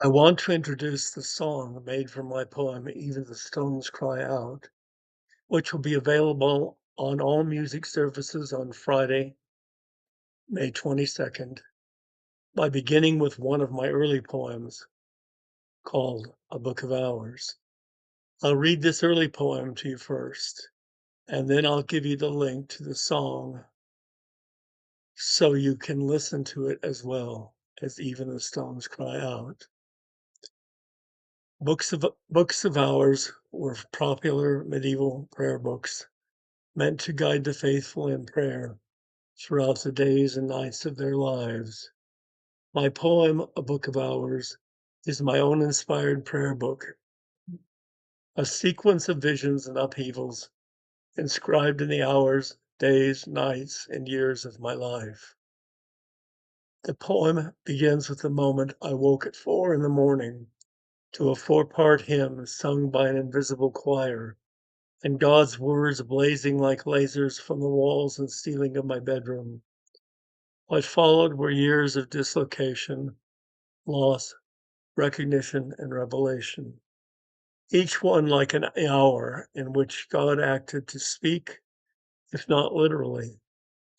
I want to introduce the song made from my poem, Even the Stones Cry Out, which will be available on all music services on Friday, May 22nd, by beginning with one of my early poems called A Book of Hours. I'll read this early poem to you first, and then I'll give you the link to the song so you can listen to it as well as Even the Stones Cry Out. Books of Hours were popular medieval prayer books meant to guide the faithful in prayer throughout the days and nights of their lives. My poem, A Book of Hours, is my own inspired prayer book, a sequence of visions and upheavals inscribed in the hours, days, nights, and years of my life. The poem begins with the moment I woke at 4 in the morning to a four-part hymn sung by an invisible choir, and God's words blazing like lasers from the walls and ceiling of my bedroom. What followed were years of dislocation, loss, recognition, and revelation, each one like an hour in which God acted to speak, if not literally,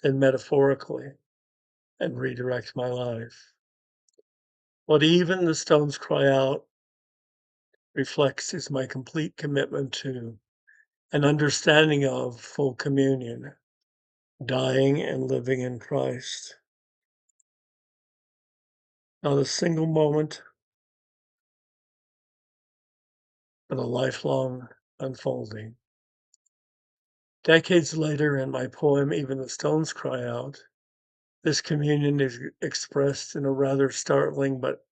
then metaphorically, and redirect my life. What even the stones cry out reflects is my complete commitment to an understanding of full communion, dying and living in Christ. Not a single moment, but a lifelong unfolding. Decades later, in my poem, Even the Stones Cry Out, this communion is expressed in a rather startling but,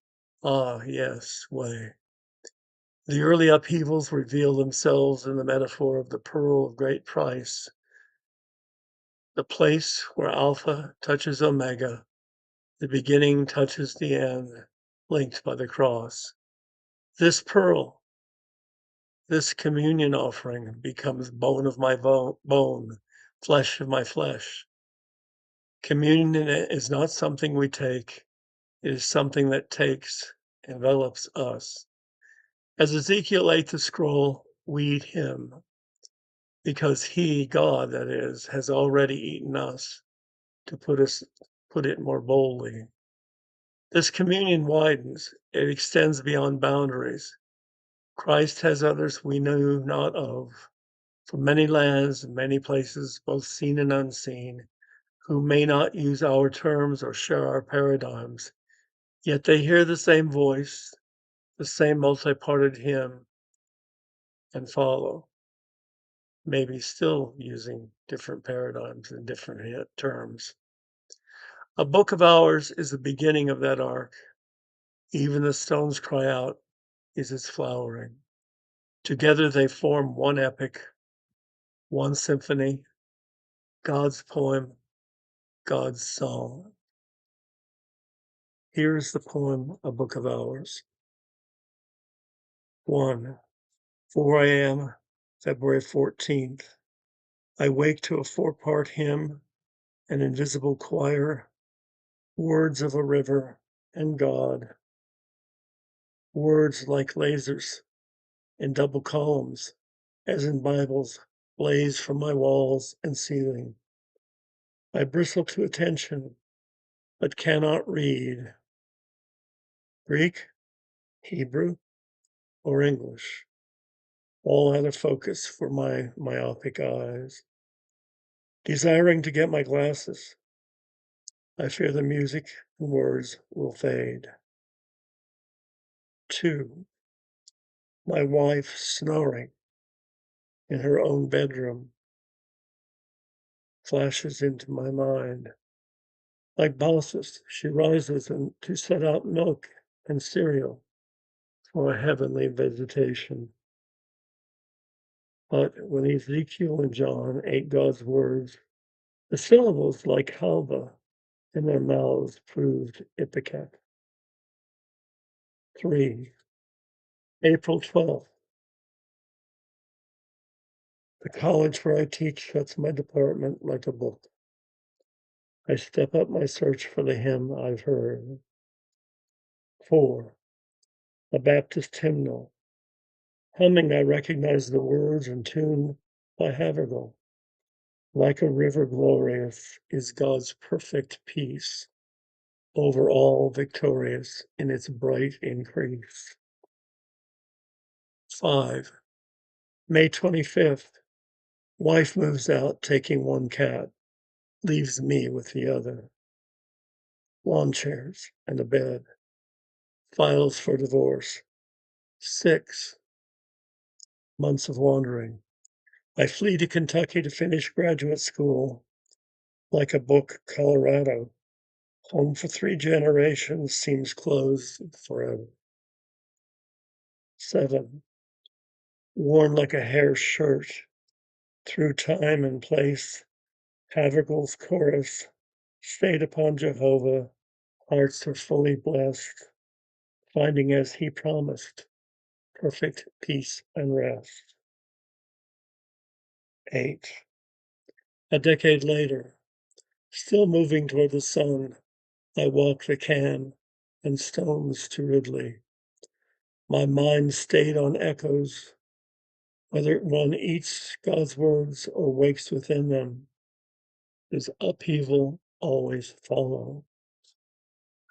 yes, way. The early upheavals reveal themselves in the metaphor of the pearl of great price, the place where Alpha touches Omega, the beginning touches the end, linked by the cross. This pearl, this communion offering, becomes bone of my bone, flesh of my flesh. Communion is not something we take, it is something that takes, envelops us. As Ezekiel ate the scroll, we eat him, because he, God that is, has already eaten us, to put it more boldly. This communion widens, it extends beyond boundaries. Christ has others we knew not of, from many lands and many places, both seen and unseen, who may not use our terms or share our paradigms, yet they hear the same voice, the same multi-parted hymn, and follow, maybe still using different paradigms and different terms. A Book of Hours is the beginning of that arc. Even the stones cry out is its flowering. Together they form one epic, one symphony, God's poem, God's song. Here is the poem, A Book of Hours. 1. 4 a.m., February 14th. I wake to a four-part hymn, an invisible choir, words of a river, and God. Words like lasers in double columns, as in Bibles, blaze from my walls and ceiling. I bristle to attention, but cannot read. Greek, Hebrew, or English, all out of focus for my myopic eyes. Desiring to get my glasses, I fear the music and words will fade. 2. My wife snoring in her own bedroom flashes into my mind. Like Baucis, she rises to set out milk and cereal for a heavenly visitation. But when Ezekiel and John ate God's words, the syllables like halva in their mouths proved ipecac. 3. April 12th. The college where I teach shuts my department like a book. I step up my search for the hymn I've heard. 4. a Baptist hymnal. Humming, I recognize the words and tune by Havergal. Like a river glorious is God's perfect peace, over all victorious in its bright increase. 5. May 25th. Wife moves out, taking one cat, leaves me with the other. Lawn chairs and a bed. Files for divorce. 6 months of wandering. I flee to Kentucky to finish graduate school. Like a book, Colorado. Home for 3 generations seems closed forever. 7. Worn like a hair shirt. Through time and place. Havergal's chorus. Stayed upon Jehovah. Hearts are fully blessed. Finding as he promised. Perfect peace and rest. 8. A decade later. Still moving toward the sun. I walk the can and stones to Ridley. My mind stayed on echoes, whether one eats God's words or wakes within them. Does upheaval always follow?